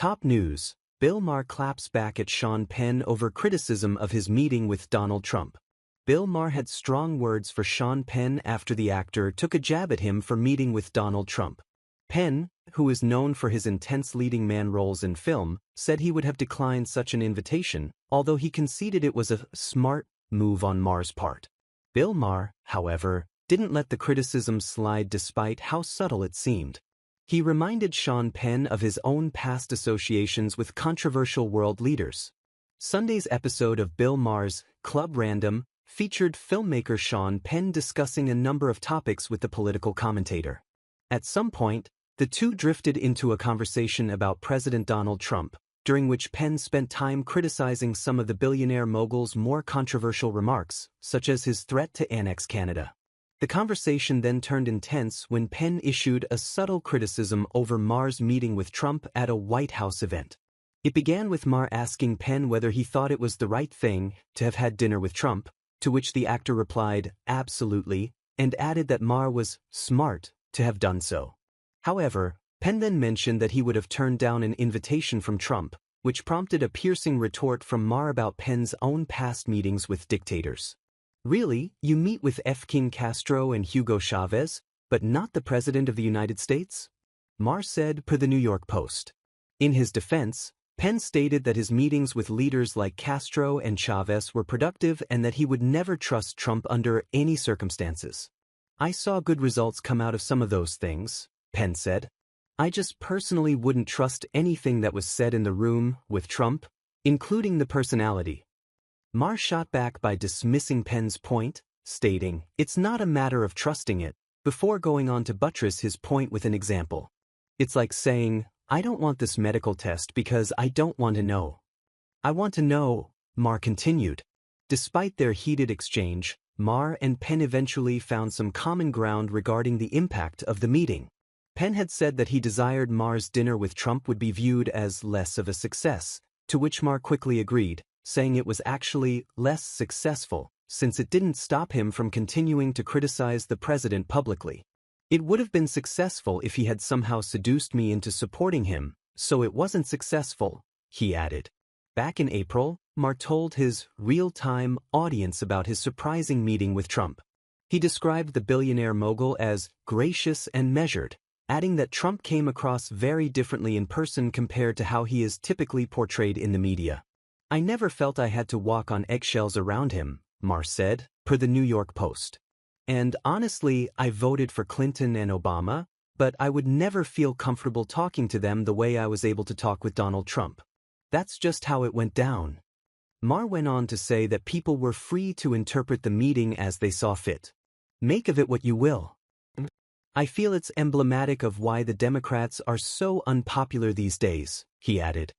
Top news: Bill Maher claps back at Sean Penn over criticism of his meeting with Donald Trump. Bill Maher had strong words for Sean Penn after the actor took a jab at him for meeting with Donald Trump. Penn, who is known for his intense leading man roles in film, said he would have declined such an invitation, although he conceded it was a smart move on Maher's part. Bill Maher, however, didn't let the criticism slide despite how subtle it seemed. He reminded Sean Penn of his own past associations with controversial world leaders. Sunday's episode of Bill Maher's Club Random featured filmmaker Sean Penn discussing a number of topics with the political commentator. At some point, the two drifted into a conversation about President Donald Trump, during which Penn spent time criticizing some of the billionaire mogul's more controversial remarks, such as his threat to annex Canada. The conversation then turned intense when Penn issued a subtle criticism over Maher's meeting with Trump at a White House event. It began with Maher asking Penn whether he thought it was the right thing to have had dinner with Trump, to which the actor replied, "Absolutely," and added that Maher was smart to have done so. However, Penn then mentioned that he would have turned down an invitation from Trump, which prompted a piercing retort from Maher about Penn's own past meetings with dictators. "Really, you meet with King Castro and Hugo Chavez, but not the President of the United States?" Maher said per the New York Post. In his defense, Penn stated that his meetings with leaders like Castro and Chavez were productive and that he would never trust Trump under any circumstances. "I saw good results come out of some of those things," Penn said. "I just personally wouldn't trust anything that was said in the room with Trump, including the personality." Maher shot back by dismissing Penn's point, stating, "It's not a matter of trusting it," before going on to buttress his point with an example. "It's like saying, I don't want this medical test because I don't want to know. I want to know," Maher continued. Despite their heated exchange, Maher and Penn eventually found some common ground regarding the impact of the meeting. Penn had said that he desired Maher's dinner with Trump would be viewed as less of a success, to which Maher quickly agreed, saying it was actually less successful, since it didn't stop him from continuing to criticize the president publicly. "It would have been successful if he had somehow seduced me into supporting him, so it wasn't successful," he added. Back in April, Maher told his real-time audience about his surprising meeting with Trump. He described the billionaire mogul as gracious and measured, adding that Trump came across very differently in person compared to how he is typically portrayed in the media. "I never felt I had to walk on eggshells around him," Maher said, per the New York Post. "And honestly, I voted for Clinton and Obama, but I would never feel comfortable talking to them the way I was able to talk with Donald Trump. That's just how it went down." Maher went on to say that people were free to interpret the meeting as they saw fit. "Make of it what you will. I feel it's emblematic of why the Democrats are so unpopular these days," he added.